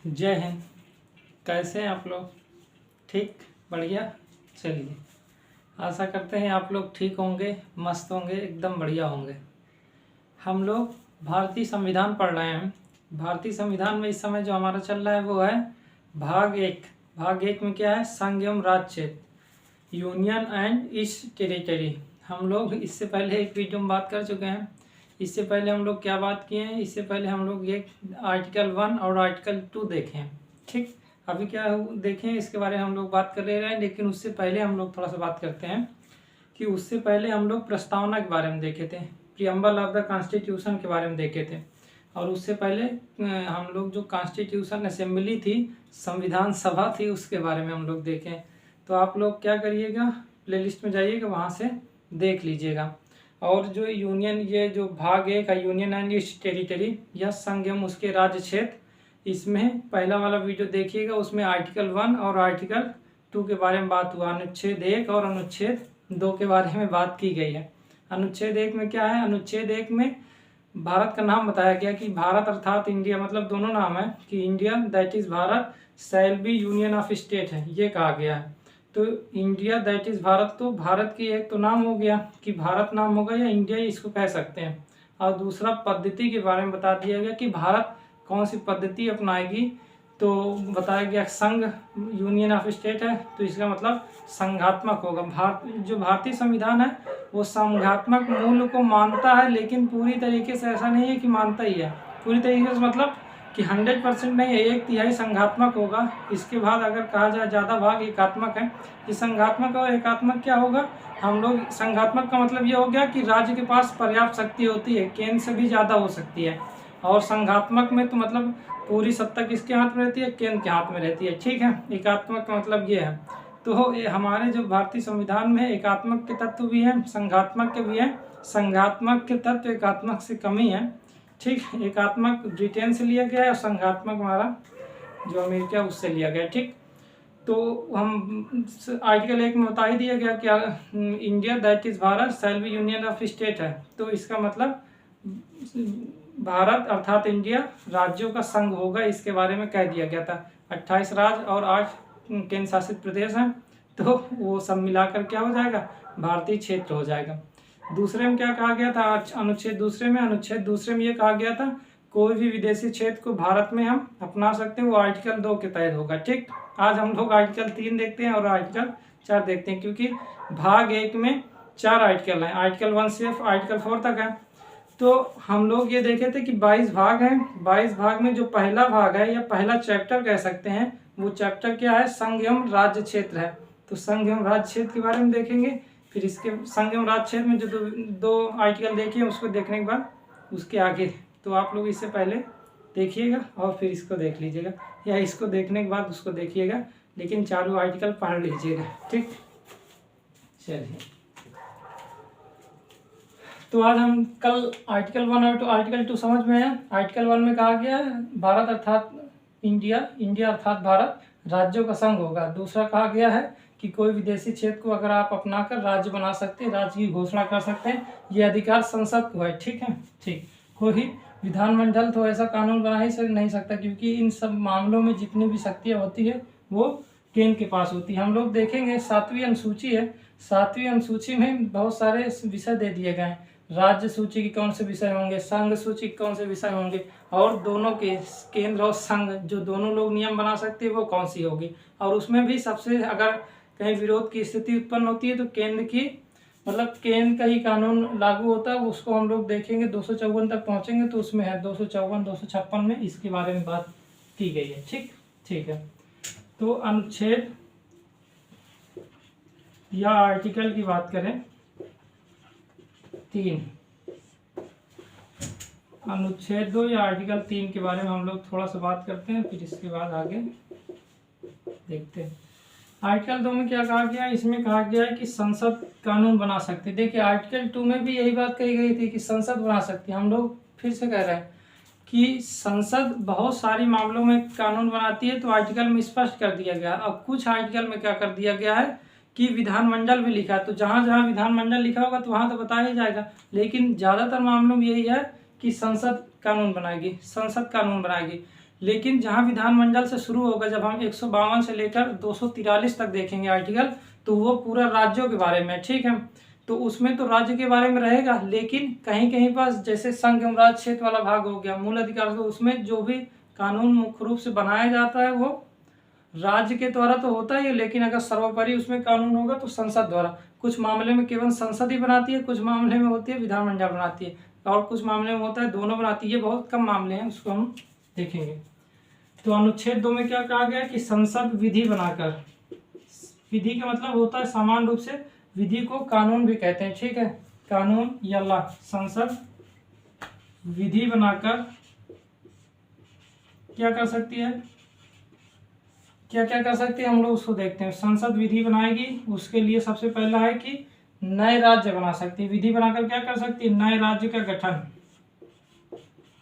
जय हिंद। कैसे हैं आप लोग? ठीक, बढ़िया। चलिए, आशा करते हैं आप लोग ठीक होंगे, मस्त होंगे, एकदम बढ़िया होंगे। हम लोग भारतीय संविधान पढ़ रहे हैं। भारतीय संविधान में इस समय जो हमारा चल रहा है वो है भाग एक। भाग एक में क्या है? संघ एवं राज्य क्षेत्र, यूनियन एंड ईस्ट टेरिटरी। हम लोग इससे पहले एक वीडियो में बात कर चुके हैं। इससे पहले हम लोग क्या बात किए हैं? इससे पहले हम लोग एक आर्टिकल 1 और आर्टिकल 2 देखे हैं। ठीक, अभी क्या देखें इसके बारे में हम लोग बात कर ले रहे हैं, लेकिन उससे पहले हम लोग थोड़ा सा बात करते हैं कि उससे पहले हम लोग प्रस्तावना के बारे में देखे थे, प्रियम्बल ऑफ द कॉन्स्टिट्यूशन के बारे में देखे थे। और उससे पहले हम लोग जो कॉन्स्टिट्यूशन असेंबली थी, संविधान सभा थी, उसके बारे में हम लोग देखें। तो आप लोग क्या करिएगा, प्लेलिस्ट में जाइएगा, वहाँ से देख लीजिएगा। और जो यूनियन, ये जो भाग एक है यूनियन एंड ईस्ट टेरिटरी या संघ एवं उसके राज्य क्षेत्र, इसमें पहला वाला वीडियो देखिएगा। उसमें आर्टिकल 1 और आर्टिकल 2 के बारे में बात हुआ। अनुच्छेद 1 और अनुच्छेद 2 के बारे में बात की गई है। अनुच्छेद 1 में क्या है? अनुच्छेद 1 में भारत का नाम बताया गया कि भारत अर्थात इंडिया, मतलब दोनों नाम है कि India that is Bharat shall be union of state है, ये कहा गया है। तो इंडिया दैट इज भारत, तो भारत की एक तो नाम हो गया कि भारत नाम होगा या इंडिया इसको कह सकते हैं। और दूसरा पद्धति के बारे में बता दिया गया कि भारत कौन सी पद्धति अपनाएगी। तो बताया गया संघ यूनियन ऑफ स्टेट है, तो इसका मतलब संघात्मक होगा। जो भारतीय संविधान है वो संघात्मक मूल्य को मानता है, लेकिन पूरी तरीके से ऐसा नहीं है कि मानता ही है। पूरी तरीके से मतलब कि 100% नहीं है, 1/3 संघात्मक होगा। इसके बाद अगर कहा जाए ज़्यादा भाग एकात्मक है। ये संघात्मक और एकात्मक क्या होगा? हम लोग संघात्मक का मतलब ये हो गया कि राज्य के पास पर्याप्त शक्ति होती है, केंद्र से भी ज़्यादा हो सकती है। और संघात्मक में तो मतलब पूरी सत्ता किसके हाथ में रहती है? केंद्र के हाथ में रहती है। ठीक है, एकात्मक का मतलब ये है। तो हमारे जो भारतीय संविधान में एकात्मक के तत्व भी हैं, संघात्मक के भी हैं। संघात्मक के तत्व एकात्मक से कम ही है। ठीक, एकात्मक ब्रिटेन से लिया गया है और संघात्मक हमारा जो अमेरिका उससे लिया गया। ठीक, तो हम आर्टिकल 1 में बता ही दिया गया कि India that is Bharat shall be union of state है। तो इसका मतलब भारत अर्थात इंडिया राज्यों का संघ होगा, इसके बारे में कह दिया गया था। 28 राज्य और 8 केंद्र शासित प्रदेश हैं, तो वो सब मिलाकर क्या हो जाएगा? भारतीय क्षेत्र हो जाएगा। दूसरे में क्या कहा गया था? अनुच्छेद दूसरे में ये कहा गया था कोई भी विदेशी क्षेत्र को भारत में हम अपना सकते हैं, वो आर्टिकल 2 के तहत होगा। ठीक, आज हम लोग आर्टिकल 3 देखते हैं और आर्टिकल 4 देखते हैं, क्योंकि भाग 1 में 4 आर्टिकल हैं, आर्टिकल 1 से आर्टिकल 4 तक है। तो हम लोग ये देखे थे कि 22 भाग हैं। 22 भाग में जो पहला भाग है या पहला चैप्टर कह सकते हैं, वो चैप्टर क्या है? संघ एवं राज्य क्षेत्र है। तो संघ एवं राज्य क्षेत्र के बारे में देखेंगे। फिर इसके संघ एवं राज्य क्षेत्र में जो दो आर्टिकल देखिए, उसको देखने के बाद उसके आगे तो आप लोग इससे पहले देखिएगा और फिर इसको देख लीजिएगा, या इसको देखने के बाद उसको देखिएगा, लेकिन चारों आर्टिकल पढ़ लीजिएगा। ठीक, चलिए। तो आज हम कल आर्टिकल 1 और आर्टिकल 2 समझ में है। आर्टिकल 1 में कहा गया है भारत अर्थात इंडिया अर्थात भारत राज्यों का संघ होगा। दूसरा कहा गया है कि कोई विदेशी क्षेत्र को अगर आप अपनाकर राज्य बना सकते हैं, राज्य की घोषणा कर सकते हैं, ये अधिकार संसद को है। ठीक है, ठीक। कोई विधानमंडल तो ऐसा कानून बना ही नहीं सकता, क्योंकि इन सब मामलों में जितनी भी शक्तियाँ होती है वो केंद्र के पास होती है। हम लोग देखेंगे 7वीं अनुसूची है, 7वीं अनुसूची में बहुत सारे विषय दे दिए गए हैं। राज्य सूची के कौन से विषय होंगे, संघ सूची के कौन से विषय होंगे, और दोनों के केंद्र और संघ जो दोनों लोग नियम बना सकते हैं वो कौन सी होगी। और उसमें भी सबसे अगर कहीं विरोध की स्थिति उत्पन्न होती है तो केंद्र की, मतलब केंद्र का ही कानून लागू होता है, उसको हम लोग देखेंगे। 254 तक पहुंचेंगे तो उसमें है 254, 256 में इसके बारे में बात की गई है। ठीक, ठीक है। तो अनुच्छेद या आर्टिकल की बात करें 3, अनुच्छेद 2 या आर्टिकल 3 के बारे में हम लोग थोड़ा सा बात करते हैं, फिर इसके बाद आगे देखते हैं। आर्टिकल 2 में क्या कहा गया है? इसमें कहा गया है कि संसद कानून बना सकते। देखिए आर्टिकल 2 में भी यही बात कही गई थी कि संसद बना सकती है। हम लोग फिर से कह रहे हैं कि संसद बहुत सारी मामलों में कानून बनाती है, तो आर्टिकल में स्पष्ट कर दिया गया। अब कुछ आर्टिकल में क्या कर दिया गया है कि विधानमंडल भी लिखा है, तो जहाँ जहाँ विधानमंडल लिखा होगा तो वहाँ तो बताया ही जाएगा, लेकिन ज़्यादातर मामलों में यही है कि संसद कानून बनाएगी, संसद कानून बनाएगी। लेकिन जहाँ विधानमंडल से शुरू होगा, जब हम 152 से लेकर 243 तक देखेंगे आर्टिकल, तो वो पूरा राज्यों के बारे में, ठीक है। तो उसमें तो राज्य के बारे में रहेगा, लेकिन कहीं कहीं पास जैसे संघ एवं राज्य क्षेत्र वाला भाग हो गया, मूल अधिकार, तो उसमें जो भी कानून मुख्य रूप से बनाया जाता है वो राज्य के द्वारा तो होता ही है, लेकिन अगर सर्वोपरि उसमें कानून होगा तो संसद द्वारा। कुछ मामले में केवल संसद ही बनाती है, कुछ मामले में होती है विधानमंडल बनाती है, और कुछ मामले में होता है दोनों बनाती है। ये बहुत कम मामले हैं, उसको हम देखेंगे। तो अनुच्छेद 2 में क्या कहा गया कि संसद विधि बनाकर, विधि का मतलब होता है सामान्य रूप से विधि को कानून भी कहते हैं, ठीक है, कानून या लॉ। संसद विधि बनाकर क्या कर सकती है, क्या क्या कर सकती है, हम लोग उसको देखते हैं। संसद विधि बनाएगी, उसके लिए सबसे पहला है कि नए राज्य बना सकती है। विधि बनाकर क्या कर सकती है, नए राज्य का गठन,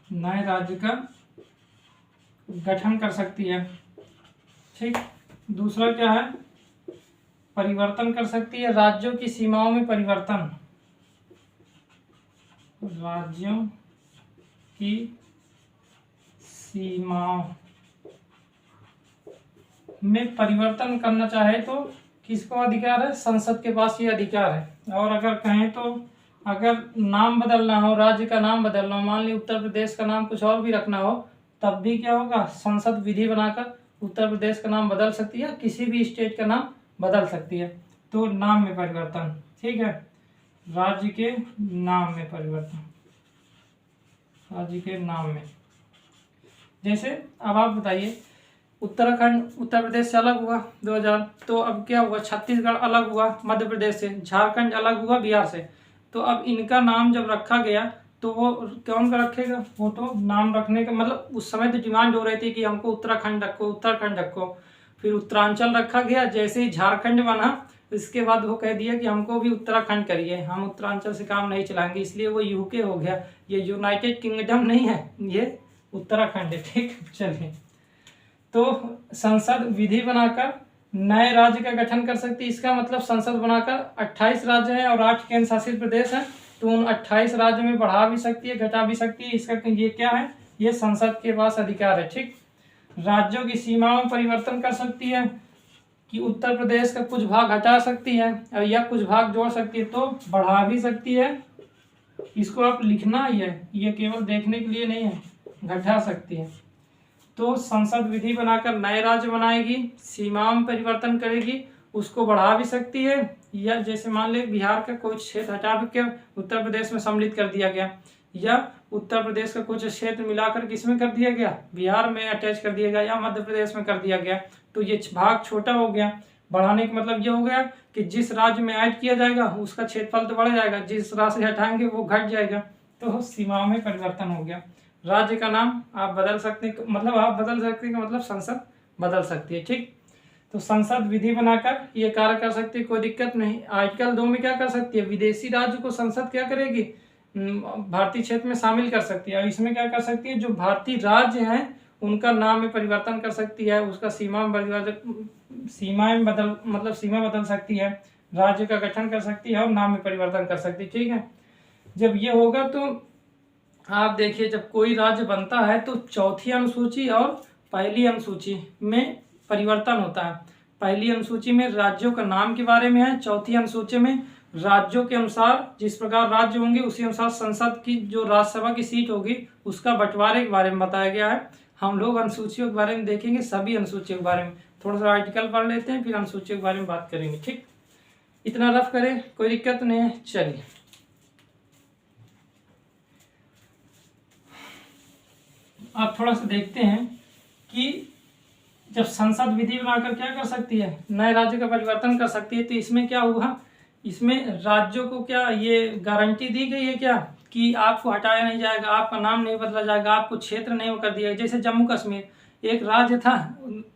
नए राज्य का गठन कर सकती है, ठीक। दूसरा क्या है, परिवर्तन कर सकती है, राज्यों की सीमाओं में परिवर्तन, राज्यों की सीमाओं में परिवर्तन करना चाहे तो किसको अधिकार है, संसद के पास ये अधिकार है। और अगर कहें तो अगर नाम बदलना हो, राज्य का नाम बदलना हो, मान ली उत्तर प्रदेश का नाम कुछ और भी रखना हो, तब भी क्या होगा, संसद विधि बनाकर उत्तर प्रदेश का नाम बदल सकती है, किसी भी स्टेट का नाम बदल सकती है। तो नाम में परिवर्तन, ठीक है, राज्य के नाम में परिवर्तन, राज्य के नाम में। जैसे अब आप बताइए, उत्तराखंड उत्तर प्रदेश से अलग हुआ 2000, तो अब क्या हुआ, छत्तीसगढ़ अलग हुआ मध्य प्रदेश से, झारखंड अलग हुआ बिहार से। तो अब इनका नाम जब रखा गया तो वो कौन का रखेगा, वो तो नाम रखने का मतलब उस समय तो डिमांड हो रही थी कि हमको उत्तराखंड रखो, उत्तराखंड रखो। फिर उत्तरांचल रखा गया, जैसे ही झारखंड बना इसके बाद वो कह दिया कि हमको भी उत्तराखंड करिए, हम उत्तरांचल से काम नहीं चलाएंगे, इसलिए वो यूके हो गया। ये यूनाइटेड किंगडम नहीं है, ये उत्तराखंड है, ठीक। चलिए, तो संसद विधि बनाकर नए राज्य का गठन कर सकती है। इसका मतलब संसद बनाकर 28 राज्य हैं और 8 केंद्र शासित प्रदेश हैं, तो उन 28 राज्य में बढ़ा भी सकती है, घटा भी सकती है। इसका ये क्या है, ये संसद के पास अधिकार है, ठीक। राज्यों की सीमाओं में परिवर्तन कर सकती है, कि उत्तर प्रदेश का कुछ भाग हटा सकती है या कुछ भाग जोड़ सकती है, तो बढ़ा भी सकती है। इसको आप लिखना ही है, ये केवल देखने के लिए नहीं है, घटा सकती है। तो संसद विधि बनाकर नए राज्य बनाएगी, सीमाओं में परिवर्तन करेगी, उसको बढ़ा भी सकती है, या जैसे मान ले बिहार का कुछ क्षेत्र हटा के उत्तर प्रदेश में सम्मिलित कर दिया गया, या उत्तर प्रदेश का कुछ क्षेत्र मिलाकर किसमें कर दिया गया, बिहार में अटैच कर दिया गया, या मध्य प्रदेश में कर दिया गया, तो ये भाग छोटा हो गया। बढ़ाने का मतलब ये हो गया कि जिस राज्य में ऐड किया जाएगा उसका क्षेत्रफल तो बढ़ जाएगा, जिस राज्य से हटाएंगे वो घट जाएगा, तो सीमाओं में परिवर्तन हो गया। राज्य का नाम आप बदल सकते, मतलब आप बदल सकते हैं, मतलब संसद बदल सकती है, ठीक। तो संसद विधि बनाकर ये कार्य कर सकती है, कोई दिक्कत नहीं। आर्टिकल 2 में क्या कर सकती है, विदेशी राज्य को संसद क्या करेगी, भारतीय क्षेत्र में शामिल कर सकती है। और इसमें क्या कर सकती है, जो भारतीय राज्य हैं उनका नाम में परिवर्तन कर सकती है, उसका सीमा बदल सकती है, राज्य का गठन कर सकती है और नाम में परिवर्तन कर सकती है, ठीक है। जब ये होगा तो आप देखिए, जब कोई राज्य बनता है तो चौथी अनुसूची और पहली अनुसूची में परिवर्तन होता है। पहली अनुसूची में राज्यों का नाम के बारे में है, चौथी अनुसूची में राज्यों के अनुसार जिस प्रकार राज्य होंगे उसी अनुसार संसद की जो राज्यसभा की सीट होगी उसका बंटवारे के बारे में बताया गया है। हम लोग अनुसूचियों के बारे में देखेंगे, सभी अनुसूचियों के बारे में थोड़ा सा आर्टिकल पढ़ लेते हैं, फिर अनुसूचियों के बारे में बात करेंगे, ठीक। इतना रफ करें, कोई दिक्कत नहीं है। चलिए, आप थोड़ा सा देखते हैं कि जब संसद विधि बनाकर क्या कर सकती है, नए राज्य का परिवर्तन कर सकती है, तो इसमें क्या हुआ, इसमें राज्यों को क्या ये गारंटी दी गई है क्या कि आपको हटाया नहीं जाएगा, आपका नाम नहीं बदला जाएगा, आपको क्षेत्र नहीं कर दिया। जैसे जम्मू कश्मीर एक राज्य था,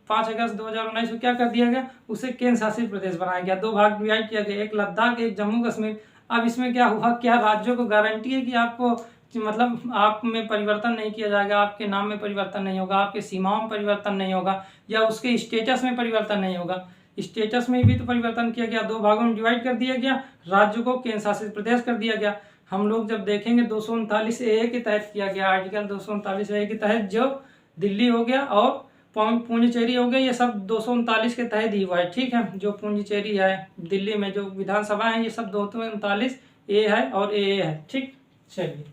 5 अगस्त 2019 को क्या कर दिया गया, उसे केंद्र शासित प्रदेश बनाया गया, 2 भाग डिवाइड किया गया, एक लद्दाख एक जम्मू कश्मीर। अब इसमें क्या हुआ, क्या राज्यों को गारंटी है कि आपको मतलब आप में परिवर्तन नहीं किया जाएगा, आपके नाम में परिवर्तन नहीं होगा, आपके सीमाओं में परिवर्तन नहीं होगा, या उसके स्टेटस में परिवर्तन नहीं होगा। स्टेटस में भी तो परिवर्तन किया गया, 2 भागों में डिवाइड कर दिया गया, राज्य को केंद्र शासित प्रदेश कर दिया गया। हम लोग जब देखेंगे 239A के तहत किया गया, आर्टिकल 239A के तहत जो दिल्ली हो गया और पुडुचेरी हो गया, ये सब 239 के तहत ही हुआ है। ठीक है, जो पुडुचेरी है दिल्ली में जो विधानसभा है ये सब 239 ए है और ए है। ठीक, चलिए,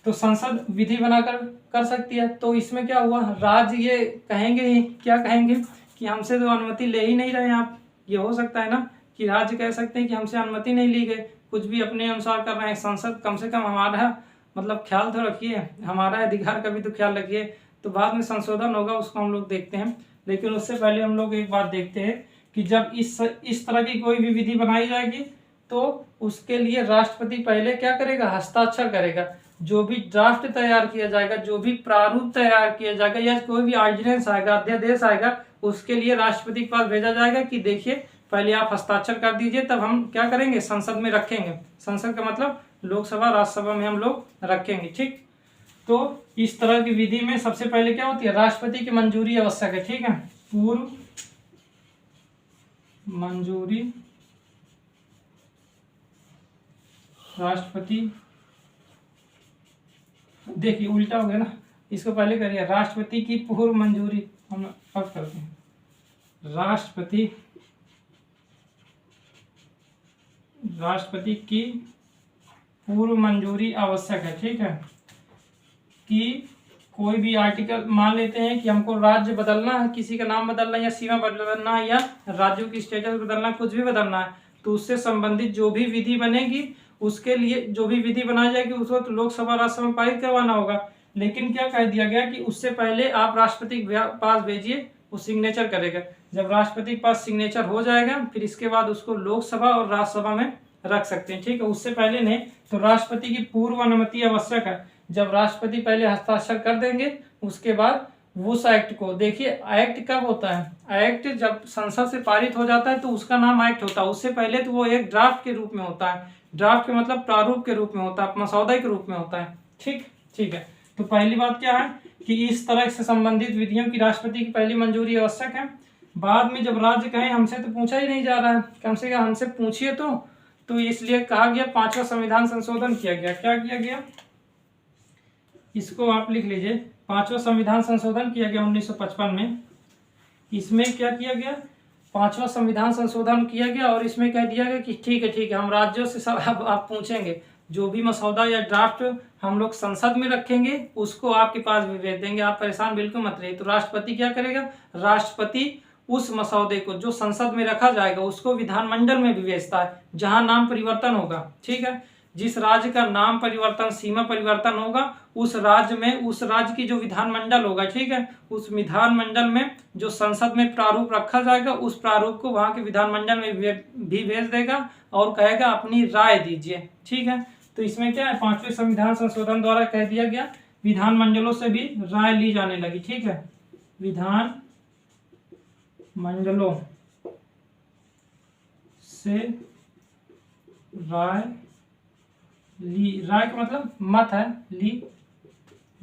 तो संसद विधि बनाकर कर सकती है। तो इसमें क्या हुआ, राज्य ये कहेंगे ही क्या कहेंगे कि हमसे तो अनुमति ले ही नहीं रहे आप। ये हो सकता है ना कि राज्य कह सकते हैं कि हमसे अनुमति नहीं ली गई, कुछ भी अपने अनुसार कर रहे हैं। संसद कम से कम हमारा मतलब ख्याल तो रखिए, हमारा अधिकार का भी तो ख्याल रखिए। तो बाद में संशोधन होगा उसको हम लोग देखते हैं, लेकिन उससे पहले हम लोग एक बात देखते हैं कि जब इस तरह की कोई भी विधि बनाई जाएगी तो उसके लिए राष्ट्रपति पहले क्या करेगा, हस्ताक्षर करेगा। जो भी ड्राफ्ट तैयार किया जाएगा, जो भी प्रारूप तैयार किया जाएगा या कोई भी ऑर्डिनेंस आएगा, अध्यादेश आएगा, उसके लिए राष्ट्रपति के पास भेजा जाएगा कि देखिए पहले आप हस्ताक्षर कर दीजिए, तब हम क्या करेंगे, संसद में रखेंगे। संसद का मतलब लोकसभा राज्यसभा में हम लोग रखेंगे। ठीक, तो इस तरह की विधि में सबसे पहले क्या होती है, राष्ट्रपति की मंजूरी आवश्यक है। ठीक है, पूर्व मंजूरी राष्ट्रपति, देखिए उल्टा हो गया ना, इसको पहले करिए, राष्ट्रपति की पूर्व मंजूरी हम अब करते हैं। राष्ट्रपति की पूर्व मंजूरी आवश्यक है। ठीक है, कि कोई भी आर्टिकल मान लेते हैं कि हमको राज्य बदलना है, किसी का नाम बदलना है या सीमा बदलना है या राज्यों की स्टेटस बदलना है, कुछ भी बदलना है, तो उससे संबंधित जो भी विधि बनेगी उसके लिए जो भी विधि बनाई जाएगी उसको तो लोकसभा राज्यसभा में पारित करवाना होगा। लेकिन क्या कह दिया गया कि उससे पहले आप राष्ट्रपति के पास भेजिए, वो सिग्नेचर करेगा। जब राष्ट्रपति के पास सिग्नेचर हो जाएगा फिर इसके बाद उसको लोकसभा और राज्यसभा में रख सकते हैं। ठीक है, उससे पहले नहीं। तो राष्ट्रपति की पूर्व अनुमति आवश्यक है। जब राष्ट्रपति पहले हस्ताक्षर कर देंगे उसके बाद उस एक्ट को, देखिए एक्ट कब होता है, एक्ट जब संसद से पारित हो जाता है तो उसका नाम एक्ट होता है। उससे पहले तो वो एक ड्राफ्ट के रूप में होता है। ड्राफ्ट के मतलब प्रारूप के रूप में होता है, मसौदे के रूप में होता है। ठीक है, तो पहली बात क्या है कि इस तरह से संबंधित विधियों की राष्ट्रपति की पहली मंजूरी आवश्यक है। बाद में जब राज्य कहें हमसे तो पूछा ही नहीं जा रहा है, कम से कम हमसे पूछिए तो इसलिए कहा गया 5वां संविधान संशोधन किया गया। क्या किया गया, इसको आप लिख लीजिए, 5वां संविधान संशोधन किया गया 1955 में। इसमें क्या किया गया, 5वां संविधान संशोधन किया गया और इसमें कह दिया गया कि ठीक है हम राज्यों से सब आप पूछेंगे, जो भी मसौदा या ड्राफ्ट हम लोग संसद में रखेंगे उसको आपके पास भी भेज देंगे, आप परेशान बिल्कुल मत रहिए। तो राष्ट्रपति क्या करेगा, राष्ट्रपति उस मसौदे को जो संसद में रखा जाएगा उसको विधानमंडल में भी भेजता है, जहां नाम परिवर्तन होगा। ठीक है, जिस राज्य का नाम परिवर्तन, सीमा परिवर्तन होगा उस राज्य में, उस राज्य की जो विधानमंडल होगा, ठीक है, उस विधानमंडल में जो संसद में प्रारूप रखा जाएगा उस प्रारूप को वहां के विधानमंडल में भी भेज देगा और कहेगा अपनी राय दीजिए। ठीक है, तो इसमें क्या है, 5वें संविधान संशोधन द्वारा कह दिया गया विधानमंडलों से भी राय ली जाने लगी। ठीक है, विधान मंडलों से राय का मतलब मत है, ली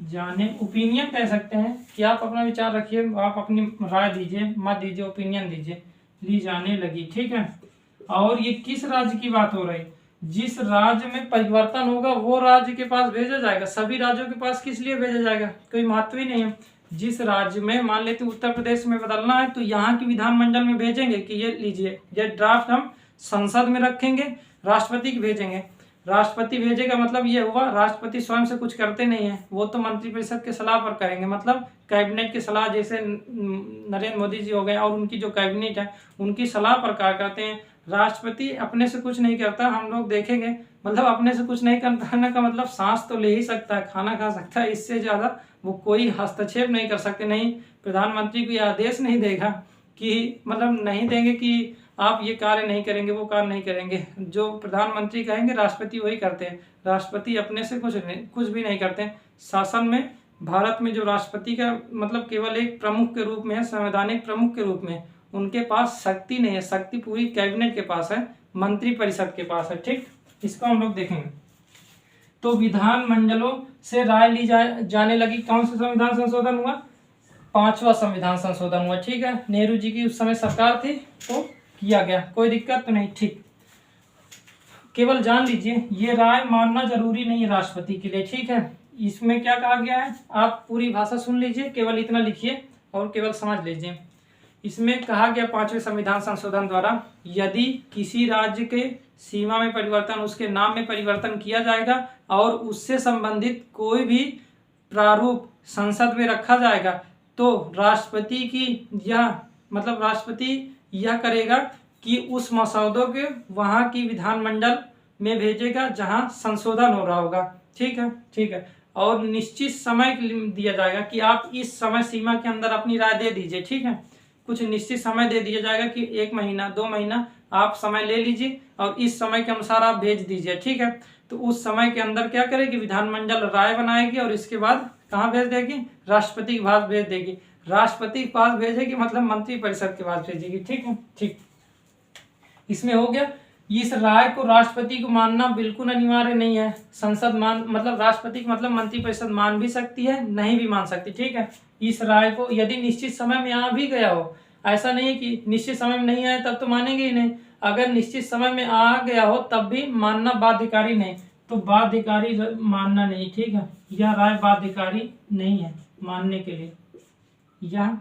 जाने, ओपिनियन कह सकते हैं कि आप अपना विचार रखिए, आप अपनी राय दीजिए, मत दीजिए, ओपिनियन दीजिए, ली जाने लगी। ठीक है, और ये किस राज्य की बात हो रही, जिस राज्य में परिवर्तन होगा वो राज्य के पास भेजा जाएगा। सभी राज्यों के पास किस लिए भेजा जाएगा, कोई महत्व ही नहीं है। जिस राज्य में मान लेते उत्तर प्रदेश में बदलना है तो यहाँ की विधानमंडल में भेजेंगे कि ये लीजिए, ये ड्राफ्ट हम संसद में रखेंगे, राष्ट्रपति की भेजेंगे। राष्ट्रपति भेजेगा मतलब ये हुआ राष्ट्रपति स्वयं से कुछ करते नहीं है, वो तो मंत्रिपरिषद के सलाह पर करेंगे, मतलब कैबिनेट की सलाह, जैसे नरेंद्र मोदी जी हो गए और उनकी जो कैबिनेट है उनकी सलाह पर कार्य करते हैं। राष्ट्रपति अपने से कुछ नहीं करता, हम लोग देखेंगे, मतलब अपने से कुछ नहीं करने का मतलब सांस तो ले ही सकता है, खाना खा सकता है, इससे ज़्यादा वो कोई हस्तक्षेप नहीं कर सकते। नहीं, प्रधानमंत्री को यह आदेश नहीं देगा कि मतलब नहीं देंगे कि आप ये कार्य नहीं करेंगे, वो कार्य नहीं करेंगे। जो प्रधानमंत्री कहेंगे राष्ट्रपति वही करते हैं। राष्ट्रपति अपने से कुछ भी नहीं करते हैं। शासन में भारत में जो राष्ट्रपति का मतलब केवल एक प्रमुख के रूप में है, संवैधानिक प्रमुख के रूप में, उनके पास शक्ति नहीं है, शक्ति पूरी कैबिनेट के पास है, मंत्रिपरिषद के पास है। ठीक, इसको हम लोग देखेंगे। तो विधानमंडलों से राय ली जाने लगी। कौन सा संविधान संशोधन हुआ, 5वां संविधान संशोधन हुआ। ठीक है, नेहरू जी की उस समय सरकार थी तो किया गया, कोई दिक्कत तो नहीं। ठीक, केवल जान लीजिए ये राय मानना जरूरी नहीं है राष्ट्रपति के लिए। ठीक है, इसमें क्या कहा गया है, आप पूरी भाषा सुन लीजिए, केवल इतना लिखिए और केवल समझ लीजिए। इसमें कहा गया 5वें संविधान संशोधन द्वारा यदि किसी राज्य के सीमा में परिवर्तन, उसके नाम में परिवर्तन किया जाएगा और उससे संबंधित कोई भी प्रारूप संसद में रखा जाएगा तो राष्ट्रपति की राष्ट्रपति यह करेगा कि उस मसौदों के वहाँ की विधानमंडल में भेजेगा जहाँ संशोधन हो रहा होगा। ठीक है, ठीक है। और निश्चित समय दिया जाएगा कि आप इस समय सीमा के अंदर अपनी राय दे दीजिए। ठीक है, कुछ निश्चित समय दे दिया जाएगा कि 1 महीना 2 महीना आप समय ले लीजिए और इस समय के अनुसार आप भेज दीजिए। ठीक है, तो उस समय के अंदर क्या करेगी, विधानमंडल राय बनाएगी और इसके बाद कहाँ भेज देगी, राष्ट्रपति के पास भेज देगी। राष्ट्रपति के पास भेजेगी मतलब मंत्रिपरिषद के पास भेजेगी। ठीक है, ठीक। इसमें हो गया। इस राय को राष्ट्रपति को मानना बिल्कुल अनिवार्य नहीं है। संसद राष्ट्रपति को मंत्रिपरिषद मान भी सकती है, नहीं भी मान सकती। ठीक है, इस राय को यदि निश्चित समय में आ भी गया हो, ऐसा नहीं है कि निश्चित समय में नहीं आया तब तो मानेंगे ही नहीं। अगर निश्चित समय में आ गया हो तब भी मानना बाध्यकारी नहीं, तो बाध्यकारी मानना नहीं। ठीक है, यह राय बाध्यकारी नहीं है मानने के लिए। यह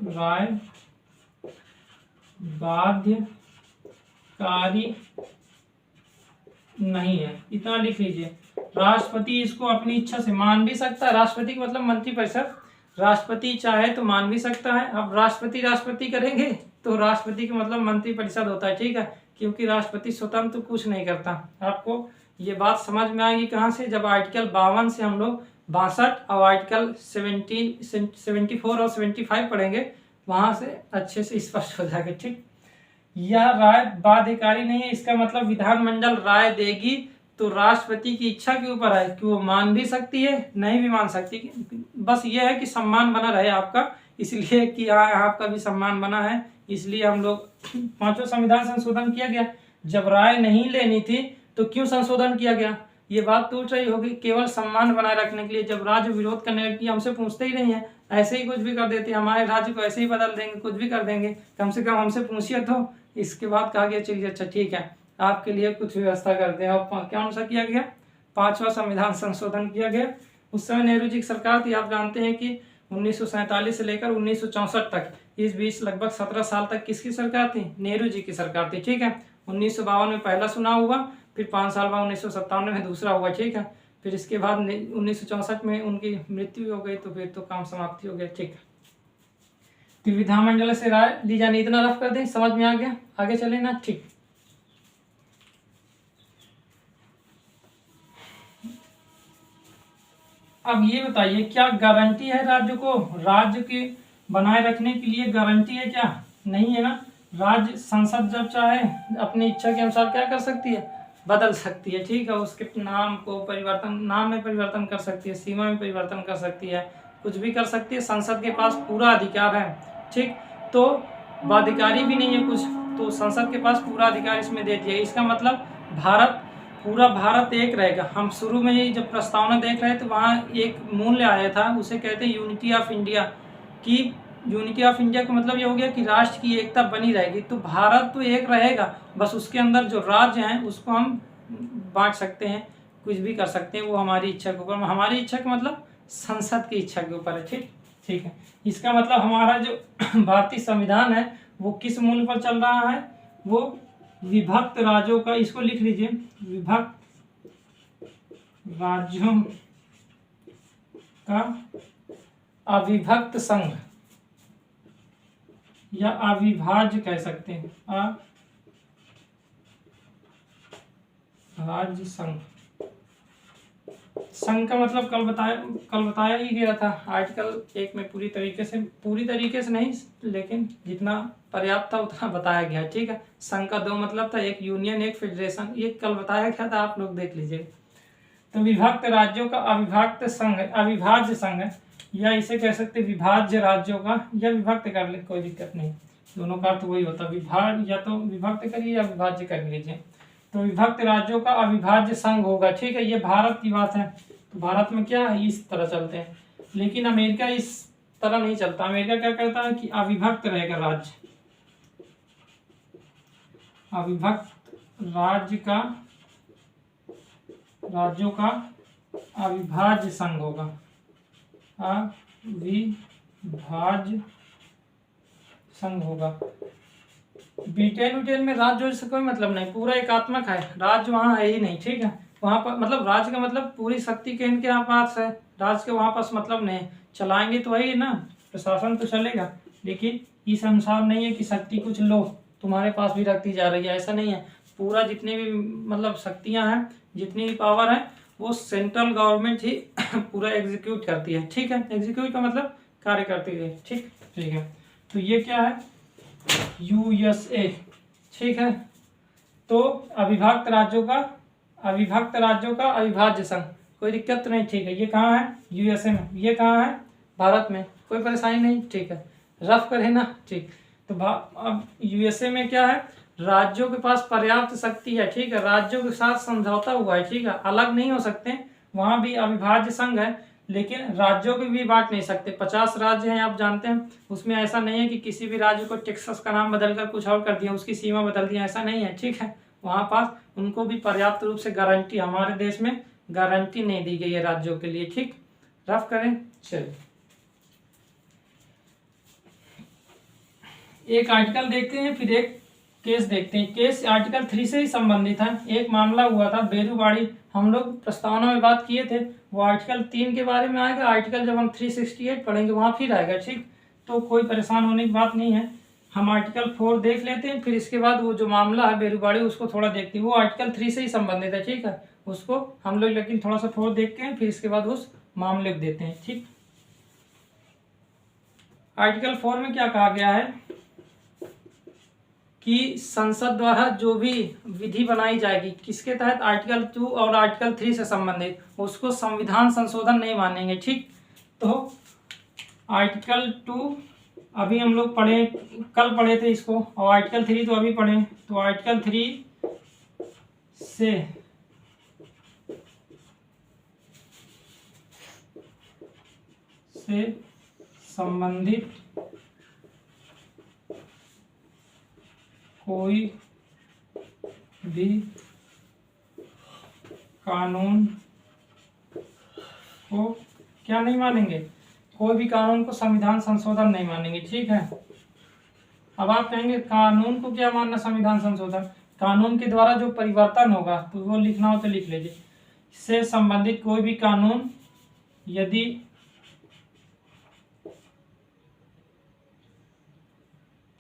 राय बाध्यकारी नहीं है, इतना लिख लीजिए। राष्ट्रपति इसको अपनी इच्छा से मान भी सकता है। राष्ट्रपति मतलब मंत्रिपरिषद, राष्ट्रपति चाहे तो मान भी सकता है। अब राष्ट्रपति करेंगे तो राष्ट्रपति का मतलब मंत्रिपरिषद होता है। ठीक है, क्योंकि राष्ट्रपति स्वतंत्र कुछ नहीं करता। आपको ये बात समझ में आएगी कहाँ से, जब आर्टिकल 52 से हम लोग 62 और आर्टिकल 74 और 75 पढ़ेंगे, वहां से अच्छे से स्पष्ट हो जाएगा। ठीक, यह राय बाध्यकारी नहीं है। इसका मतलब विधानमंडल राय देगी तो राष्ट्रपति की इच्छा के ऊपर है कि वो मान भी सकती है, नहीं भी मान सकती। बस ये है कि सम्मान बना रहे आपका, इसलिए कि आपका भी सम्मान बना है, इसलिए हम लोग 5वां संविधान संशोधन किया गया। जब राय नहीं लेनी थी तो क्यों संशोधन किया गया, ये बात टूट रही होगी। केवल सम्मान बनाए रखने के लिए। जब राज्य विरोध करने लगती है, हमसे पूछते ही नहीं है, ऐसे ही कुछ भी कर देते हैं, हमारे राज्य को ऐसे ही बदल देंगे, कुछ भी कर देंगे, कम से कम हमसे पूछिए तो। इसके बाद कहा गया चलिए अच्छा ठीक है, आपके लिए कुछ व्यवस्था करते हैं। और क्या अनुसार किया गया, 5वां संविधान संशोधन किया गया। उस समय नेहरू जी की सरकार थी। आप जानते हैं कि 1947 से लेकर 1964 तक, इस बीच लगभग 17 साल तक किसकी सरकार थी, नेहरू जी की सरकार थी। ठीक है, 1952 में पहला चुनाव हुआ, फिर 5 साल बाद 1957 में दूसरा हुआ। ठीक है, फिर इसके बाद 1964 में उनकी मृत्यु हो गई, तो फिर तो काम समाप्ति हो गया। ठीक है, तो विधानमंडल से राय ली जानी, इतना रफ कर दें, समझ में आ गया, आगे चले ना। ठीक, अब ये बताइए क्या गारंटी है राज्य को, राज्य के बनाए रखने के लिए गारंटी है क्या, नहीं है ना। राज्य संसद जब चाहे अपनी इच्छा के अनुसार क्या कर सकती है, बदल सकती है। ठीक है, उसके नाम को परिवर्तन, नाम में परिवर्तन कर सकती है, सीमा में परिवर्तन कर सकती है, कुछ भी कर सकती है। संसद के पास पूरा अधिकार है। ठीक, तो बाध्यकारी भी नहीं है कुछ, तो संसद के पास पूरा अधिकार इसमें दे दिया। इसका मतलब पूरा भारत एक रहेगा। हम शुरू में ही जब प्रस्तावना देख रहे थे, वहाँ एक मूल्य आया था, उसे कहते हैं यूनिटी ऑफ इंडिया। कि यूनिटी ऑफ इंडिया का मतलब ये हो गया कि राष्ट्र की एकता बनी रहेगी। तो भारत तो एक रहेगा, बस उसके अंदर जो राज्य हैं उसको हम बांट सकते हैं, कुछ भी कर सकते हैं, वो हमारी इच्छा के ऊपर। हमारी इच्छा का मतलब संसद की इच्छा के ऊपर है। ठीक, ठीक है। इसका मतलब हमारा जो भारतीय संविधान है वो किस मूल्य पर चल रहा है, वो विभक्त राज्यों का, इसको लिख लीजिए, विभक्त राज्यों का अविभक्त संघ या अविभाज्य कह सकते हैं, अविभाज्य संघ। संघ का मतलब कल बताया ही गया था आर्टिकल 1 में, पूरी तरीके से नहीं, लेकिन जितना पर्याप्त था उतना बताया गया। ठीक है, संघ का 2 मतलब था, एक यूनियन एक फेडरेशन, ये कल बताया गया था, आप लोग देख लीजिए। तो विभक्त राज्यों का अविभक्त संघ, अविभाज्य संघ है, या इसे कह सकते विभाज्य राज्यों का, या विभक्त कर ले, कोई दिक्कत नहीं, दोनों का अर्थ वही होता, विभाज या तो विभक्त करिए या विभाज्य कर लीजिए। तो विभक्त राज्यों का अविभाज्य संघ होगा। ठीक है, ये भारत की बात है। तो भारत में क्या है, इस तरह चलते हैं, लेकिन अमेरिका इस तरह नहीं चलता। अमेरिका क्या करता है कि अविभक्त रहेगा राज्य, अविभक्त राज्य का राज्यों का अविभाज्य संघ होगा, अविभाज्य संघ होगा। ब्रिटेन में राज्य से कोई मतलब नहीं, पूरा एकात्मक है, राज्य वहाँ है ही नहीं, ठीक है। वहाँ पर मतलब राज्य का मतलब पूरी शक्ति के इनके यहाँ पास है, राज्य के वहाँ पास मतलब नहीं, चलाएंगे तो वही ना, प्रशासन तो चलेगा, लेकिन इस अनुसार नहीं है कि शक्ति कुछ लो तुम्हारे पास भी रखती जा रही है, ऐसा नहीं है। पूरा जितनी भी मतलब शक्तियाँ हैं, जितनी भी पावर है, वो सेंट्रल गवर्नमेंट ही पूरा एग्जीक्यूट करती है, ठीक है। एग्जीक्यूट का मतलब कार्य करती है, ठीक है। तो ये क्या है, USA, ठीक है। तो अविभक्त राज्यों का अविभाज्य संघ, कोई दिक्कत नहीं, ठीक है। ये कहाँ है, USA में, ये कहाँ है, भारत में, कोई परेशानी नहीं, ठीक है। रफ करें ना, ठीक। तो अब USA में क्या है, राज्यों के पास पर्याप्त शक्ति है, ठीक है, राज्यों के साथ समझौता हुआ है, ठीक है, अलग नहीं हो सकते, वहाँ भी अविभाज्य संघ है, लेकिन राज्यों को भी बांट नहीं सकते। 50 राज्य हैं, आप जानते हैं, उसमें ऐसा नहीं है कि किसी भी राज्य को टेक्सास का नाम बदलकर कुछ और कर दिया, उसकी सीमा बदल दिया, ऐसा नहीं है, ठीक है। वहाँ पास उनको भी पर्याप्त रूप से गारंटी, हमारे देश में गारंटी नहीं दी गई है राज्यों के लिए, ठीक। रफ करें, चलिए एक आर्टिकल देखते हैं, फिर एक केस देखते हैं। केस आर्टिकल 3 से ही संबंधित है। एक मामला हुआ था बेरूबाड़ी, हम लोग प्रस्तावना में बात किए थे, वो आर्टिकल 3 के बारे में आएगा। आर्टिकल जब हम 368 पढ़ेंगे वहाँ फिर आएगा, ठीक। तो कोई परेशान होने की बात नहीं है। हम आर्टिकल 4 देख लेते हैं, फिर इसके बाद वो जो मामला है बेरूबाड़ी उसको थोड़ा देखते हैं। वो आर्टिकल 3 से ही संबंधित है, ठीक है, उसको हम लोग लेकिन थोड़ा सा 4 देखते हैं, फिर इसके बाद उस मामले को देते हैं, ठीक। आर्टिकल 4 में क्या कहा गया है कि संसद द्वारा जो भी विधि बनाई जाएगी, किसके तहत, आर्टिकल 2 और आर्टिकल 3 से संबंधित, उसको संविधान संशोधन नहीं मानेंगे, ठीक। तो आर्टिकल 2 अभी हम लोग पढ़े, कल पढ़े थे इसको, और आर्टिकल 3 तो अभी पढ़े। तो आर्टिकल 3 से संबंधित कोई भी कानून को क्या नहीं मानेंगे, कोई भी कानून को संविधान संशोधन नहीं मानेंगे, ठीक है। अब आप कहेंगे कानून को क्या मानना, संविधान संशोधन, कानून के द्वारा जो परिवर्तन होगा, तो वो लिखना हो तो लिख लीजिए। से संबंधित कोई भी कानून यदि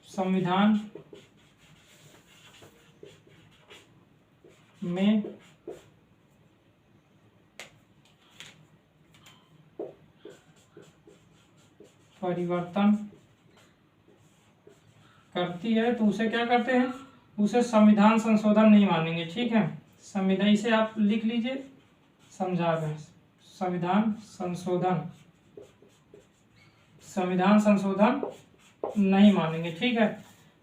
संविधान में परिवर्तन करती है तो उसे क्या करते हैं, उसे संविधान संशोधन नहीं मानेंगे, ठीक है। संविधान, इसे आप लिख लीजिए, समझा रहे, संविधान संशोधन नहीं मानेंगे, ठीक है।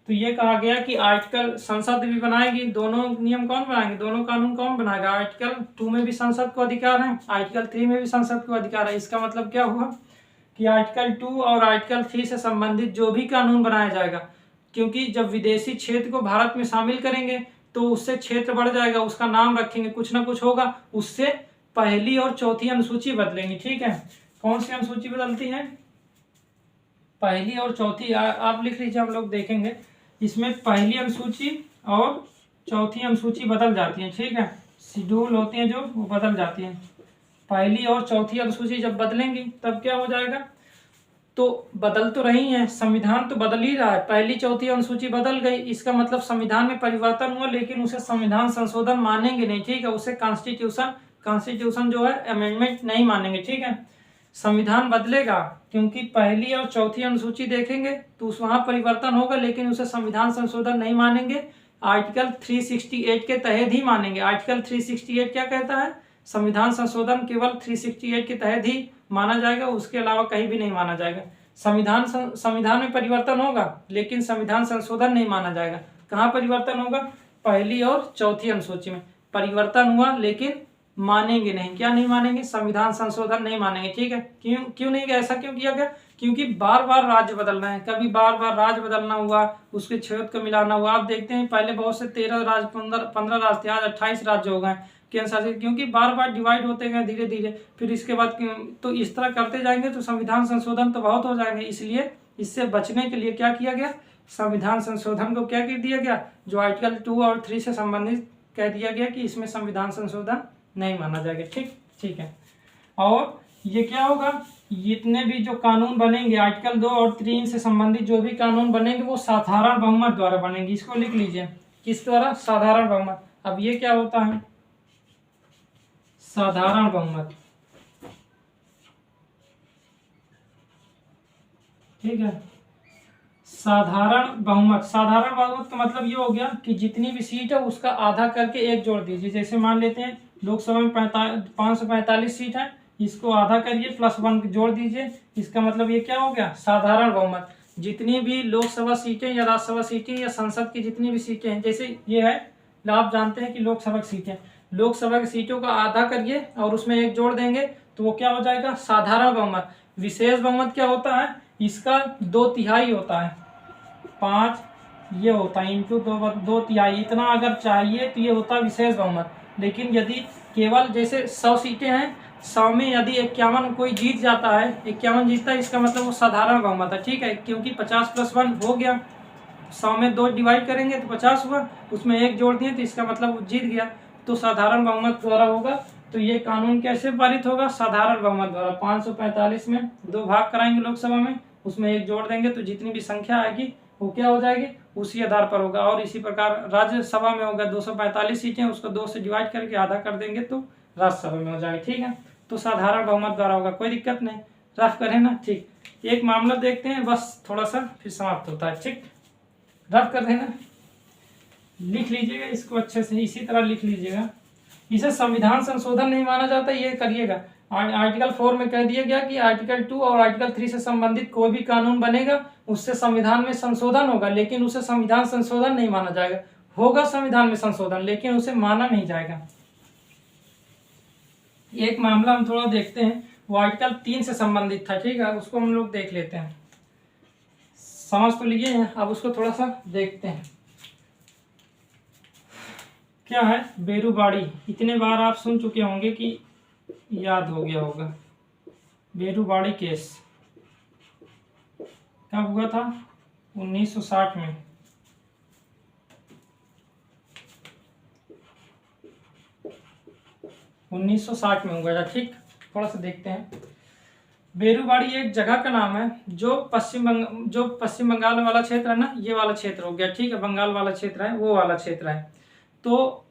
तो ये कहा गया कि आर्टिकल संसद भी बनाएगी, दोनों नियम कौन बनाएंगे, दोनों कानून कौन बनाएगा। आर्टिकल 2 में भी संसद को अधिकार है, आर्टिकल 3 में भी संसद को अधिकार है। इसका मतलब क्या हुआ कि आर्टिकल 2 और आर्टिकल 3 से संबंधित जो भी कानून बनाया जाएगा, क्योंकि जब विदेशी क्षेत्र को भारत में शामिल करेंगे तो उससे क्षेत्र बढ़ जाएगा, उसका नाम रखेंगे, कुछ ना कुछ होगा, उससे पहली और चौथी अनुसूची बदलेंगी, ठीक है। कौन सी अनुसूची बदलती है, पहली और चौथी, आप लिख लीजिए, हम लोग देखेंगे। इसमें पहली अनुसूची और चौथी अनुसूची बदल जाती है, ठीक है, शेड्यूल होते हैं जो, वो बदल जाती हैं। पहली और चौथी अनुसूची जब बदलेंगी तब क्या हो जाएगा, तो बदल तो रही है, संविधान तो बदल ही रहा है, पहली चौथी अनुसूची बदल गई, इसका मतलब संविधान में परिवर्तन हुआ, लेकिन उसे संविधान संशोधन मानेंगे नहीं, ठीक है। उसे कॉन्स्टिट्यूशन जो है अमेंडमेंट नहीं मानेंगे, ठीक है। संविधान बदलेगा क्योंकि पहली और चौथी अनुसूची देखेंगे तो वहाँ परिवर्तन होगा, लेकिन उसे संविधान संशोधन नहीं मानेंगे, आर्टिकल 368 के तहत ही मानेंगे। आर्टिकल 368 क्या कहता है, संविधान संशोधन केवल 368 के तहत ही माना जाएगा, उसके अलावा कहीं भी नहीं माना जाएगा। संविधान में परिवर्तन होगा लेकिन संविधान संशोधन नहीं माना जाएगा। कहाँ परिवर्तन होगा, पहली और चौथी अनुसूची में परिवर्तन हुआ, लेकिन मानेंगे नहीं, क्या नहीं मानेंगे, संविधान संशोधन नहीं मानेंगे, ठीक है। क्यों नहीं, ऐसा क्यों किया गया, क्योंकि बार बार राज्य बदलना है, कभी बार बार राज्य बदलना हुआ, उसके क्षेत्र को मिलाना हुआ। आप देखते हैं पहले बहुत से 13 राज्य, 15 राज्य थे, आज 28 राज्य हो गए। केंद्र शासित, क्योंकि बार बार डिवाइड होते गए धीरे धीरे, फिर इसके बाद तो इस तरह करते जाएंगे तो संविधान संशोधन तो बहुत हो जाएंगे। इसलिए इससे बचने के लिए क्या किया गया, संविधान संशोधन को क्या कर दिया गया, जो आर्टिकल 2 और 3 से संबंधित कह दिया गया कि इसमें संविधान संशोधन नहीं माना जाएगा। ठीक है। और ये क्या होगा, जितने भी जो कानून बनेंगे आर्टिकल 2 और 3 से संबंधित जो भी कानून बनेंगे वो साधारण बहुमत द्वारा बनेंगे। इसको लिख लीजिए, किस द्वारा, साधारण बहुमत। अब ये क्या होता है, साधारण बहुमत। ठीक है, साधारण बहुमत। साधारण बहुमत का मतलब ये हो गया कि जितनी भी सीट है उसका आधा करके एक जोड़ दीजिए। जैसे मान लेते हैं लोकसभा में 545 सीट है, इसको आधा करिए +1 जोड़ दीजिए। इसका मतलब ये क्या हो गया, साधारण बहुमत। जितनी भी लोकसभा सीटें या राज्यसभा सीटें या संसद की जितनी भी सीटें हैं, जैसे ये है, आप जानते हैं कि लोकसभा की सीटें, लोकसभा की सीटों का आधा करिए और उसमें एक जोड़ देंगे तो वो क्या हो जाएगा, साधारण बहुमत। विशेष बहुमत क्या होता है, इसका 2/3 होता है, 5 ये होता है इंटू 2/3, इतना अगर चाहिए तो ये होता है विशेष बहुमत। लेकिन यदि केवल जैसे 100 सीटें हैं, 100 में यदि 51 कोई जीत जाता है, 51 जीतता है, इसका मतलब वो साधारण बहुमत है। ठीक है, क्योंकि 50 + 1 हो गया, 100 में 2 डिवाइड करेंगे तो 50 हुआ, उसमें 1 जोड़ दिए तो इसका मतलब वो जीत गया, तो साधारण बहुमत द्वारा होगा। तो ये कानून कैसे पारित होगा, साधारण बहुमत द्वारा। 545 में 2 भाग कराएंगे लोकसभा में, उसमें 1 जोड़ देंगे तो जितनी भी संख्या आएगी वो क्या हो जाएगी, उसी आधार पर होगा। और इसी प्रकार राज्यसभा में होगा 245 सीटें, उसको 2 से डिवाइड करके आधा कर देंगे तो राज्यसभा में हो जाएगा। ठीक है, तो साधारण बहुमत द्वारा होगा, कोई दिक्कत नहीं, रफ करें ना। ठीक, एक मामला देखते हैं बस थोड़ा सा, फिर समाप्त होता है। ठीक, रफ कर देना, लिख लीजिएगा इसको अच्छे से, इसी तरह लिख लीजिएगा। इसे संविधान संशोधन नहीं माना जाता, ये करिएगा। आर्टिकल 4 में कह दिया गया कि आर्टिकल 2 और आर्टिकल 3 से संबंधित कोई भी कानून बनेगा उससे संविधान में संशोधन होगा, लेकिन उसे संविधान संशोधन नहीं माना जाएगा। होगा संविधान में संशोधन, लेकिन उसे माना नहीं जाएगा। एक मामला हम थोड़ा देखते हैं, वो आर्टिकल 3 से संबंधित था। ठीक है, उसको हम लोग देख लेते हैं, समझ तो लिए हैं, अब उसको थोड़ा सा देखते हैं। क्या है, बेरुबाड़ी, इतने बार आप सुन चुके होंगे कि याद हो गया होगा। बेरुबाड़ी केस कब हुआ था, 1960 में। में हुआ था। ठीक, थोड़ा सा देखते हैं। बेरुबाड़ी एक जगह का नाम है जो पश्चिम बंगाल वाला क्षेत्र है ना, ये वाला क्षेत्र हो गया। ठीक है, बंगाल वाला क्षेत्र है, वो वाला क्षेत्र है। तो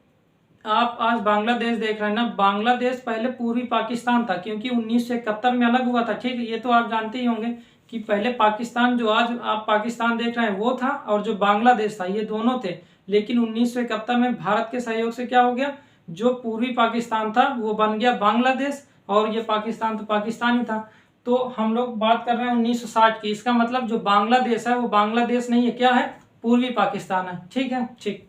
आप आज बांग्लादेश देख रहे हैं ना, बांग्लादेश पहले पूर्वी पाकिस्तान था, क्योंकि 1971 में अलग हुआ था। ठीक है, ये तो आप जानते ही होंगे कि पहले पाकिस्तान, जो आज आप पाकिस्तान देख रहे हैं वो था, और जो बांग्लादेश था ये दोनों थे। लेकिन 1971 में भारत के सहयोग से क्या हो गया, जो पूर्वी पाकिस्तान था वो बन गया बांग्लादेश, और ये पाकिस्तान तो पाकिस्तान ही था। तो हम लोग बात कर रहे हैं 1960 की, इसका मतलब जो बांग्लादेश है वो बांग्लादेश नहीं है, क्या है, पूर्वी पाकिस्तान है। ठीक है, ठीक।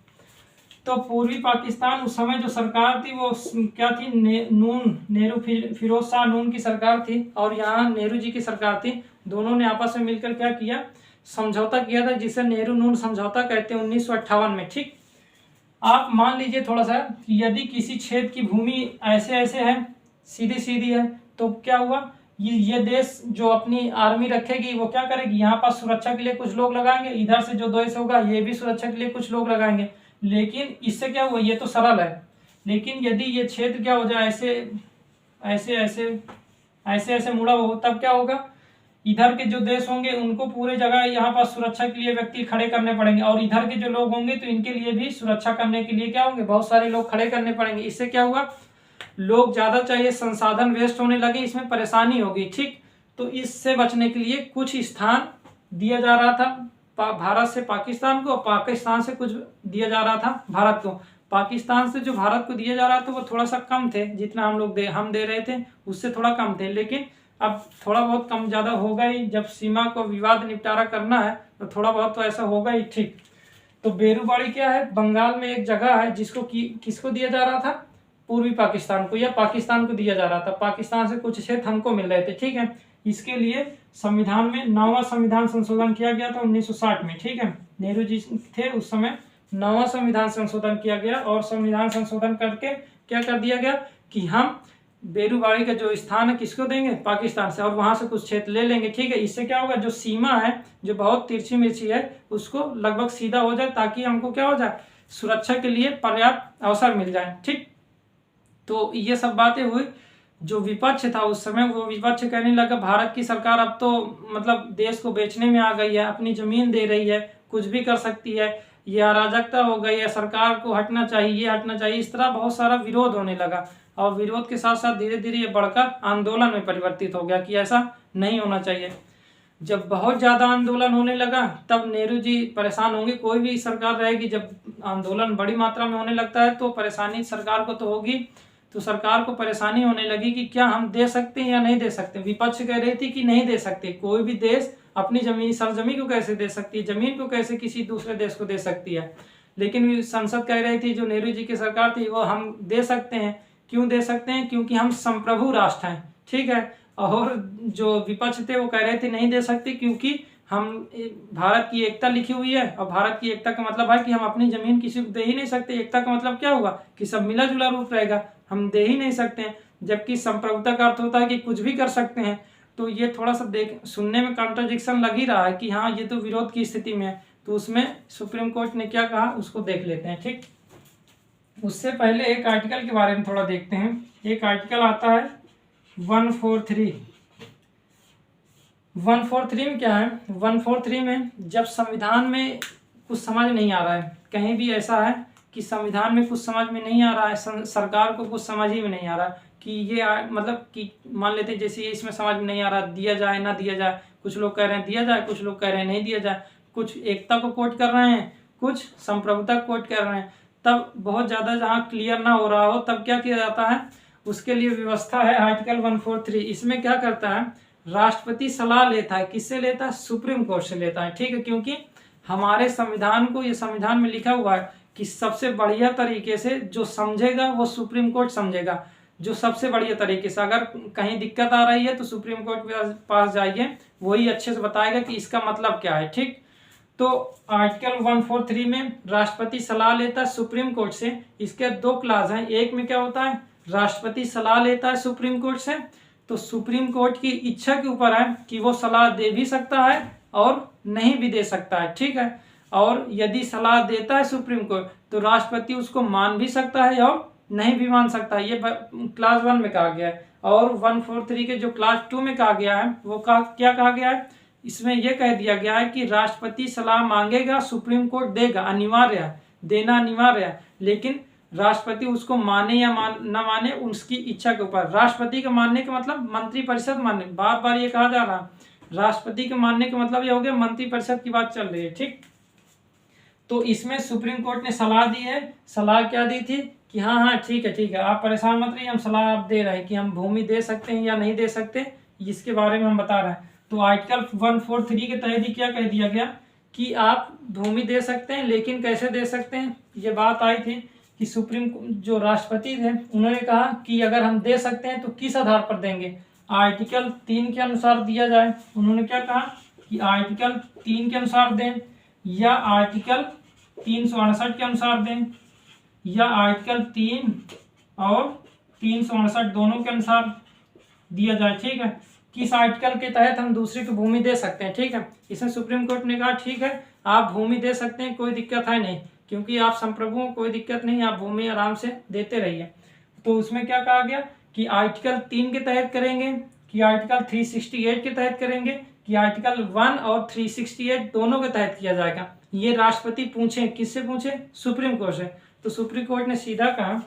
तो पूर्वी पाकिस्तान उस समय जो सरकार थी वो क्या थी, नेहरू फिरोज शाह नून की सरकार थी, और यहाँ नेहरू जी की सरकार थी। दोनों ने आपस में मिलकर क्या किया, समझौता किया था, जिसे नेहरू नून समझौता कहते हैं, 1958 में। ठीक, आप मान लीजिए थोड़ा सा, यदि किसी क्षेत्र की भूमि ऐसे ऐसे है, सीधी सीधी है, तो क्या हुआ, ये देश जो अपनी आर्मी रखेगी वो क्या करेगी, यहाँ पर सुरक्षा के लिए कुछ लोग लगाएंगे, इधर से जो देश होगा ये भी सुरक्षा के लिए कुछ लोग लगाएंगे। लेकिन इससे क्या हुआ, ये तो सरल है, लेकिन यदि ये क्षेत्र क्या हो जाए, ऐसे ऐसे मुड़ा हो, तब क्या होगा, इधर के जो देश होंगे उनको पूरे जगह यहाँ पर सुरक्षा के लिए व्यक्ति खड़े करने पड़ेंगे, और इधर के जो लोग होंगे तो इनके लिए भी सुरक्षा करने के लिए क्या होंगे, बहुत सारे लोग खड़े करने पड़ेंगे। इससे क्या हुआ, लोग ज्यादा चाहिए, संसाधन वेस्ट होने लगे, इसमें परेशानी होगी। ठीक, तो इससे बचने के लिए कुछ स्थान दिया जा रहा था भारत से पाकिस्तान को, पाकिस्तान से कुछ दिया जा रहा था भारत को। पाकिस्तान से जो भारत को दिया जा रहा था वो थोड़ा सा कम थे, जितना हम दे रहे थे उससे थोड़ा कम थे, लेकिन अब थोड़ा बहुत कम ज़्यादा होगा ही, जब सीमा को विवाद निपटारा करना है तो थोड़ा बहुत तो ऐसा होगा ही। ठीक, तो बेरुबाड़ी क्या है, बंगाल में एक जगह है जिसको किसको दिया जा रहा था, पूर्वी पाकिस्तान को, या पाकिस्तान को दिया जा रहा था, पाकिस्तान से कुछ क्षेत्र हमको मिल रहे थे। ठीक है, इसके लिए संविधान में 9वां संविधान संशोधन किया गया था 1960 में। ठीक है, नेहरू जी थे उस समय, 9वां संविधान संशोधन किया गया, और संविधान संशोधन करके क्या कर दिया गया कि हम बेरूबाड़ी का जो स्थान है किसको देंगे, पाकिस्तान से, और वहां से कुछ क्षेत्र ले लेंगे। ठीक है, इससे क्या होगा, जो सीमा है जो बहुत तिरछी मिर्ची है उसको लगभग सीधा हो जाए, ताकि हमको क्या हो जाए, सुरक्षा के लिए पर्याप्त अवसर मिल जाए। ठीक, तो ये सब बातें हुई। जो विपक्ष था उस समय, वो विपक्ष कहने लगा भारत की सरकार अब तो मतलब देश को बेचने में आ गई है, अपनी जमीन दे रही है, कुछ भी कर सकती है, ये अराजकता हो गई है, सरकार को हटना चाहिए, ये हटना चाहिए। इस तरह बहुत सारा विरोध होने लगा, और विरोध के साथ साथ धीरे धीरे ये बढ़कर आंदोलन में परिवर्तित हो गया कि ऐसा नहीं होना चाहिए। जब बहुत ज़्यादा आंदोलन होने लगा तब नेहरू जी परेशान होंगे। कोई भी सरकार रहेगी, जब आंदोलन बड़ी मात्रा में होने लगता है तो परेशानी सरकार को तो होगी। तो सरकार को परेशानी होने लगी कि क्या हम दे सकते हैं या नहीं दे सकते। विपक्ष कह रही थी कि नहीं दे सकते, कोई भी देश अपनी जमीन सरजमी को कैसे दे सकती है, जमीन को कैसे किसी दूसरे देश को दे सकती है। लेकिन संसद कह रही थी, जो नेहरू जी की सरकार थी, वो हम दे सकते हैं। क्यों दे सकते हैं, क्योंकि हम संप्रभु राष्ट्र हैं। ठीक है, और जो विपक्ष थे वो कह रहे थे नहीं दे सकते, क्योंकि हम भारत की एकता लिखी हुई है, और भारत की एकता का मतलब है कि हम अपनी जमीन किसी को दे ही नहीं सकते। एकता का मतलब क्या हुआ कि सब मिला जुला रूप रहेगा, हम दे ही नहीं सकते हैं। जबकि संप्रभुता का अर्थ होता है कि कुछ भी कर सकते हैं। तो ये थोड़ा सा सुनने में कॉन्ट्रडिक्शन लग ही रहा है कि हाँ ये तो विरोध की स्थिति में है। तो उसमें सुप्रीम कोर्ट ने क्या कहा उसको देख लेते हैं। ठीक, उससे पहले एक आर्टिकल के बारे में थोड़ा देखते हैं। एक आर्टिकल आता है 143। 143 में क्या है, 143 में जब संविधान में कुछ समझ नहीं आ रहा है, कहीं भी ऐसा है कि संविधान में कुछ समझ में नहीं आ रहा है, सरकार को कुछ समझ ही में नहीं आ रहा कि ये मतलब कि मान लेते जैसे इसमें समझ में नहीं आ रहा, दिया जाए ना दिया जाए। कुछ लोग कह रहे हैं दिया जाए, कुछ लोग कह रहे हैं नहीं दिया जाए, कुछ एकता को कोट कर रहे हैं, कुछ संप्रभुता को कोट कर रहे हैं। तब बहुत ज़्यादा जहाँ क्लियर ना हो रहा हो तब क्या किया जाता है, उसके लिए व्यवस्था है आर्टिकल 143। इसमें क्या करता है, राष्ट्रपति सलाह लेता है। किससे लेता है, सुप्रीम कोर्ट से लेता है। ठीक है, क्योंकि हमारे संविधान को, ये संविधान में लिखा हुआ है कि सबसे बढ़िया तरीके से जो समझेगा वो सुप्रीम कोर्ट समझेगा। जो सबसे बढ़िया तरीके से, अगर कहीं दिक्कत आ रही है तो सुप्रीम कोर्ट के पास जाइए, वही अच्छे से बताएगा कि इसका मतलब क्या है। ठीक, तो आर्टिकल 143 में राष्ट्रपति सलाह लेता है सुप्रीम कोर्ट से। इसके दो क्लास हैं। एक में क्या होता है, राष्ट्रपति सलाह लेता है सुप्रीम कोर्ट से, तो सुप्रीम कोर्ट की इच्छा के ऊपर है कि वो सलाह दे भी सकता है और नहीं भी दे सकता है। ठीक है, और यदि सलाह देता है सुप्रीम कोर्ट तो राष्ट्रपति उसको मान भी सकता है और नहीं भी मान सकता है। ये क्लास 1 में कहा गया है। और 143 के जो क्लास 2 में कहा गया है वो क्या कहा गया है, इसमें यह कह दिया गया है कि राष्ट्रपति सलाह मांगेगा, सुप्रीम कोर्ट देगा, अनिवार्य है, देना अनिवार्य है। लेकिन राष्ट्रपति उसको माने या न माने उसकी इच्छा के ऊपर। राष्ट्रपति के मानने का मतलब मंत्रिपरिषद माने, बार बार ये कहा जा रहा, राष्ट्रपति के मानने का मतलब ये हो गया मंत्रिपरिषद की बात चल रही है। ठीक, तो इसमें सुप्रीम कोर्ट ने सलाह दी है। सलाह क्या दी थी कि हाँ हाँ ठीक है आप परेशान मत रहिए, हम सलाह आप दे रहे हैं कि हम भूमि दे सकते हैं या नहीं दे सकते, इसके बारे में हम बता रहे हैं। तो आर्टिकल 143 के तहत ही क्या कह दिया गया कि आप भूमि दे सकते हैं, लेकिन कैसे दे सकते हैं। ये बात आई थी कि सुप्रीम जो राष्ट्रपति थे उन्होंने कहा कि अगर हम दे सकते हैं तो किस आधार पर देंगे, आर्टिकल 3 के अनुसार दिया जाए। उन्होंने क्या कहा कि आर्टिकल 3 के अनुसार दें, या आर्टिकल 368 के अनुसार दें, या आर्टिकल 3 और 368 दोनों के अनुसार दिया जाए। ठीक है, किस आर्टिकल के तहत हम दूसरे को भूमि दे सकते हैं। ठीक है, इसमें सुप्रीम कोर्ट ने कहा ठीक है आप भूमि दे सकते हैं, कोई दिक्कत है नहीं, क्योंकि आप संप्रभु हो, कोई दिक्कत नहीं, आप भूमि आराम से देते रहिए। तो उसमें क्या कहा गया कि आर्टिकल 3 के तहत करेंगे, कि आर्टिकल 368 के तहत करेंगे, कि आर्टिकल 1 और 368 दोनों के तहत किया जाएगा। ये राष्ट्रपति पूछे, किससे पूछे, सुप्रीम कोर्ट से। तो सुप्रीम कोर्ट ने सीधा कहा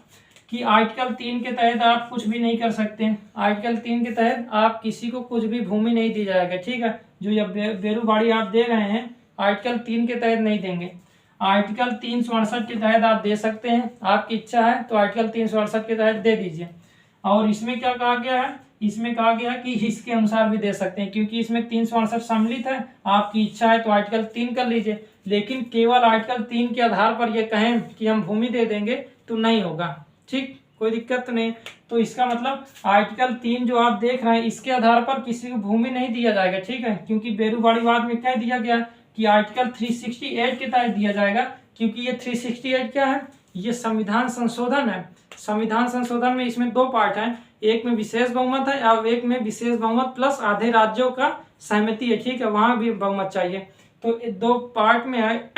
कि आर्टिकल 3 के तहत आप कुछ भी नहीं कर सकते। आर्टिकल 3 के तहत आप किसी को कुछ भी भूमि नहीं दी जाएगा। ठीक है, जो ये बेरूबाड़ी आप दे रहे हैं आर्टिकल 3 के तहत नहीं देंगे। आर्टिकल 368 के तहत आप दे सकते हैं, आपकी इच्छा है तो आर्टिकल 368 के तहत दे दीजिए। और इसमें क्या कहा गया है, इसमें कहा गया कि इसके अनुसार भी दे सकते हैं, क्योंकि इसमें 368 सम्मिलित है। आपकी इच्छा है तो आर्टिकल 3 कर लीजिए, लेकिन केवल आर्टिकल 3 के आधार पर यह कहें कि हम भूमि दे देंगे तो नहीं होगा। ठीक, कोई दिक्कत नहीं। तो इसका मतलब आर्टिकल 3 जो आप देख रहे हैं इसके आधार पर किसी को भूमि नहीं दिया जाएगा। ठीक है, क्योंकि बेरूबाड़ीवाद में क्या दिया गया कि आर्टिकल 368 के तहत दिया जाएगा, क्योंकि ये 368 क्या है ये संविधान संशोधन है। संविधान संशोधन में इसमें 2 पार्ट हैं, एक में विशेष बहुमत है और एक में विशेष बहुमत प्लस आधे राज्यों का सहमति है, ठीक है, वहां भी बहुमत चाहिए। तो 2 पार्ट में है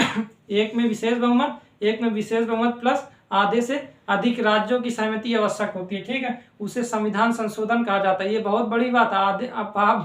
एक में विशेष बहुमत, एक में विशेष बहुमत प्लस आधे से अधिक राज्यों की सहमति आवश्यक होती है, ठीक है, उसे संविधान संशोधन कहा जाता है। ये बहुत बड़ी बात है। आधे आप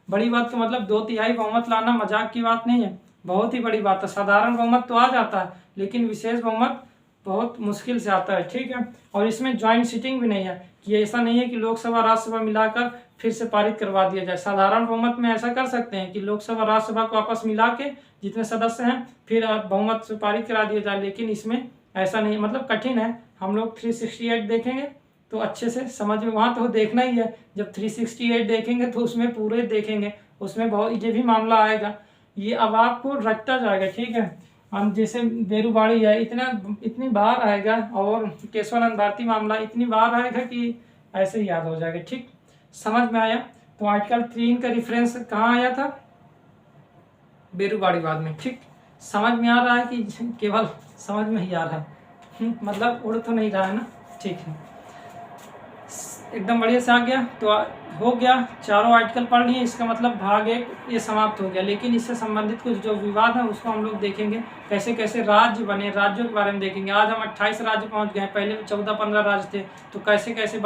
बड़ी बात का मतलब 2/3 बहुमत लाना मजाक की बात नहीं है, बहुत ही बड़ी बात है। साधारण बहुमत तो आ जाता है लेकिन विशेष बहुमत बहुत मुश्किल से आता है, ठीक है। और इसमें ज्वाइंट सीटिंग भी नहीं है, कि ऐसा नहीं है कि लोकसभा राज्यसभा मिलाकर फिर से पारित करवा दिया जाए। साधारण बहुमत में ऐसा कर सकते हैं कि लोकसभा राज्यसभा को आपस मिला के जितने सदस्य हैं फिर बहुमत से पारित करा दिया जाए, लेकिन इसमें ऐसा नहीं, मतलब कठिन है। हम लोग 368 देखेंगे तो अच्छे से समझ में, वहाँ तो देखना ही है। जब 368 देखेंगे तो उसमें पूरे देखेंगे, उसमें बहुत ये भी मामला आएगा। ये अब आपको रटता जाएगा, ठीक है। हम जैसे बेरुबाड़ी है, इतनी बार आएगा, और केशवानंद भारती मामला इतनी बार आएगा कि ऐसे ही याद हो जाएगा, ठीक। समझ में आया। तो आर्टिकल 3 का रेफरेंस कहाँ आया था? बेरुबाड़ी वाद में, ठीक। समझ में आ रहा है कि केवल समझ में ही आ रहा है मतलब उड़ तो नहीं रहा है ना, ठीक है, एकदम बढ़िया से आ गया। तो हो गया, चारों आर्टिकल पढ़ लिए, इसका मतलब भाग 1 ये समाप्त हो गया। लेकिन इससे संबंधित कुछ जो विवाद है उसको हम लोग देखेंगे, कैसे कैसे राज्य बने, राज्यों के बारे में देखेंगे। आज हम 28 राज्य पहुंच गए, पहले 14-15 राज्य थे, तो कैसे कैसे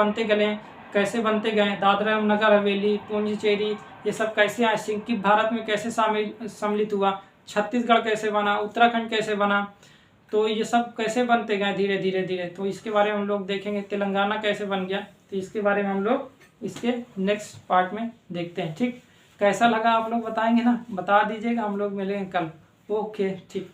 बनते गए, दादरा एवं नगर हवेली, पुडुचेरी, ये सब कैसे आए, सिक्किम भारत में कैसे सम्मिलित हुआ, छत्तीसगढ़ कैसे बना, उत्तराखंड कैसे बना, तो ये सब कैसे बनते गए धीरे धीरे। तो इसके बारे में हम लोग देखेंगे। तेलंगाना कैसे बन गया, तो इसके बारे में हम लोग इसके नेक्स्ट पार्ट में देखते हैं, ठीक। कैसा लगा आप लोग बताएंगे ना, बता दीजिएगा, हम लोग मिलेंगे कल। ओके, ठीक।